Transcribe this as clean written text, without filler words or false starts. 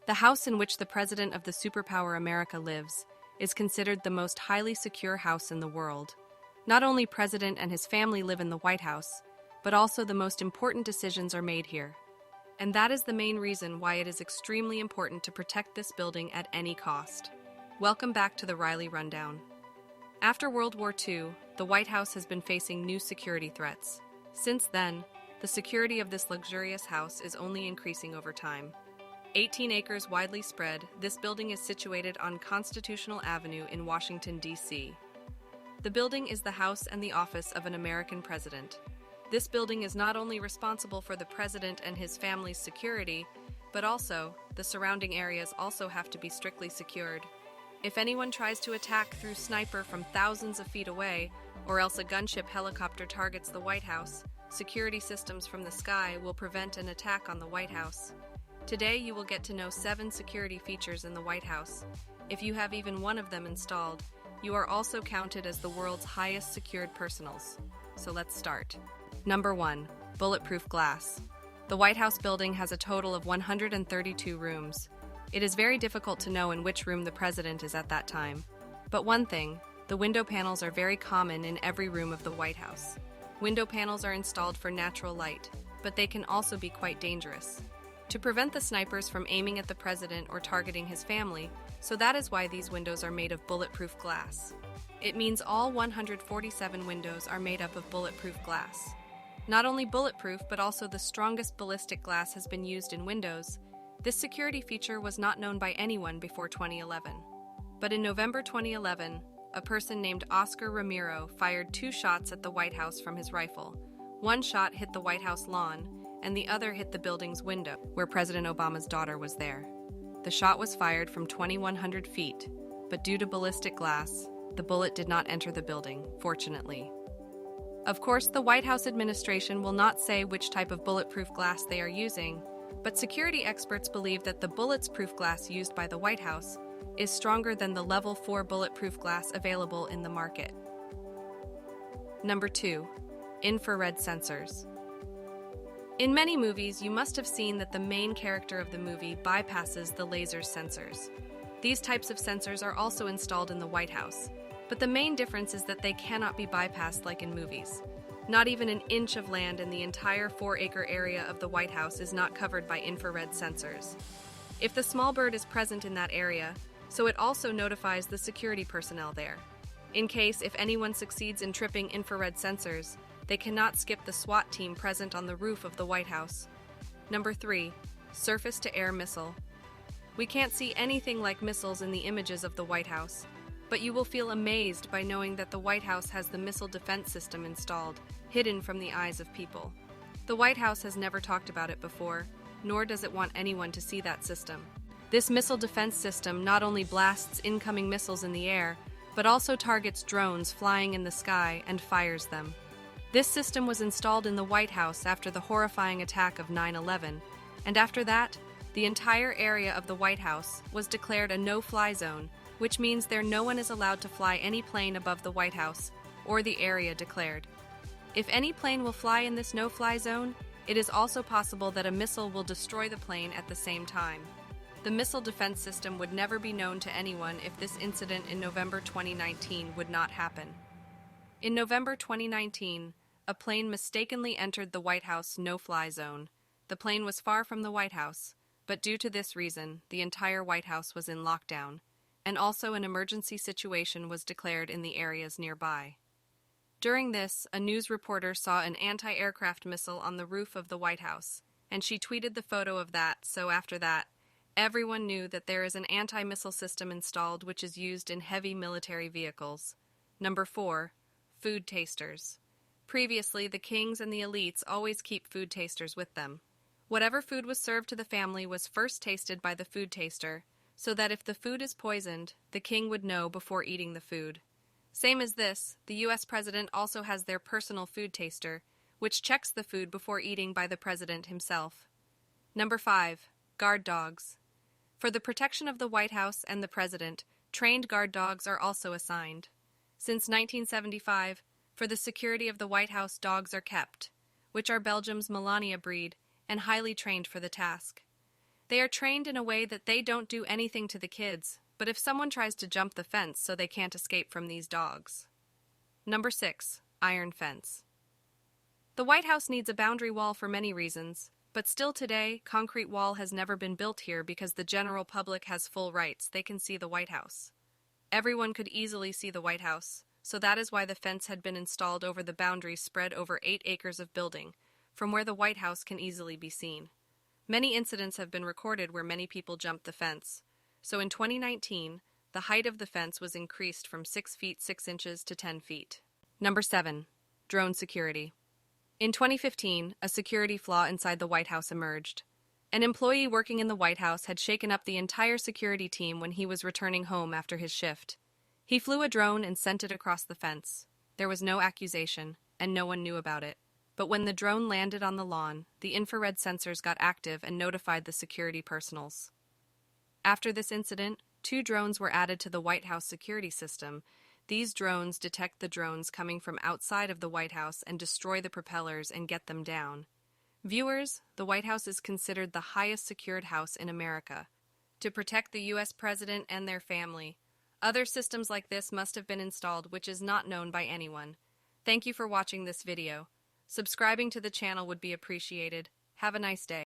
The house in which the president of the superpower America lives is considered the most highly secure house in the world. Not only president and his family live in the White House, but also the most important decisions are made here. And that is the main reason why it is extremely important to protect this building at any cost. Welcome back to the Riley Rundown. After World War II, the White House has been facing new security threats. Since then, the security of this luxurious house is only increasing over time. 18 acres widely spread, this building is situated on Constitutional Avenue in Washington, D.C. The building is the house and the office of an American president. This building is not only responsible for the president and his family's security, but also, the surrounding areas also have to be strictly secured. If anyone tries to attack through sniper from thousands of feet away, or else a gunship helicopter targets the White House, security systems from the sky will prevent an attack on the White House. Today you will get to know 7 security features in the White House. If you have even one of them installed, you are also counted as the world's highest secured personals. So let's start. Number 1. Bulletproof glass. The White House building has a total of 132 rooms. It is very difficult to know in which room the president is at that time. But one thing, the window panels are very common in every room of the White House. Window panels are installed for natural light, but they can also be quite dangerous. To prevent the snipers from aiming at the president or targeting his family, so that is why these windows are made of bulletproof glass. It means all 147 windows are made up of bulletproof glass. Not only bulletproof, but also the strongest ballistic glass has been used in windows. This security feature was not known by anyone before 2011. But in November 2011, a person named Oscar Ramiro fired 2 shots at the White House from his rifle. One shot hit the White House lawn, and the other hit the building's window, where President Obama's daughter was there. The shot was fired from 2,100 feet, but due to ballistic glass, the bullet did not enter the building, fortunately. Of course, the White House administration will not say which type of bulletproof glass they are using, but security experts believe that the bulletproof glass used by the White House is stronger than the level 4 bulletproof glass available in the market. Number 2. Infrared sensors. In many movies, you must have seen that the main character of the movie bypasses the laser sensors. These types of sensors are also installed in the White House, but the main difference is that they cannot be bypassed like in movies. Not even an inch of land in the entire 4-acre area of the White House is not covered by infrared sensors. If the small bird is present in that area, so it also notifies the security personnel there. In case if anyone succeeds in tripping infrared sensors, they cannot skip the SWAT team present on the roof of the White House. Number 3. Surface-to-air missile. We can't see anything like missiles in the images of the White House, but you will feel amazed by knowing that the White House has the missile defense system installed, hidden from the eyes of people. The White House has never talked about it before, nor does it want anyone to see that system. This missile defense system not only blasts incoming missiles in the air, but also targets drones flying in the sky and fires them. This system was installed in the White House after the horrifying attack of 9/11, and after that, the entire area of the White House was declared a no-fly zone, which means no one is allowed to fly any plane above the White House or the area declared. If any plane will fly in this no-fly zone, it is also possible that a missile will destroy the plane at the same time. The missile defense system would never be known to anyone if this incident in November 2019 would not happen. In November 2019, a plane mistakenly entered the White House no-fly zone. The plane was far from the White House, but due to this reason, the entire White House was in lockdown, and also an emergency situation was declared in the areas nearby. During this, a news reporter saw an anti-aircraft missile on the roof of the White House, and she tweeted the photo of that, so after that, everyone knew that there is an anti-missile system installed which is used in heavy military vehicles. Number 4. Food tasters. Previously, the kings and the elites always keep food tasters with them. Whatever food was served to the family was first tasted by the food taster, so that if the food is poisoned, the king would know before eating the food. Same as this, the US president also has their personal food taster, which checks the food before eating by the president himself. Number 5. Guard dogs. For the protection of the White House and the president, trained guard dogs are also assigned. Since 1975, for the security of the White House, dogs are kept, which are Belgium's Melania breed and highly trained for the task. They are trained in a way that they don't do anything to the kids, but if someone tries to jump the fence so they can't escape from these dogs. Number 6. Iron fence. The White House needs a boundary wall for many reasons, but still today, concrete wall has never been built here because the general public has full rights. They can see the White House. Everyone could easily see the White House, so that is why the fence had been installed over the boundary spread over 8 acres of building, from where the White House can easily be seen. Many incidents have been recorded where many people jumped the fence. So in 2019, the height of the fence was increased from 6 feet 6 inches to 10 feet. Number 7. Drone security. In 2015, a security flaw inside the White House emerged. An employee working in the White House had shaken up the entire security team when he was returning home after his shift. He flew a drone and sent it across the fence. There was no accusation, and no one knew about it. But when the drone landed on the lawn, the infrared sensors got active and notified the security personnel. After this incident, 2 drones were added to the White House security system. These drones detect the drones coming from outside of the White House and destroy the propellers and get them down. Viewers, the White House is considered the highest secured house in America. To protect the U.S. president and their family, other systems like this must have been installed, which is not known by anyone. Thank you for watching this video. Subscribing to the channel would be appreciated. Have a nice day.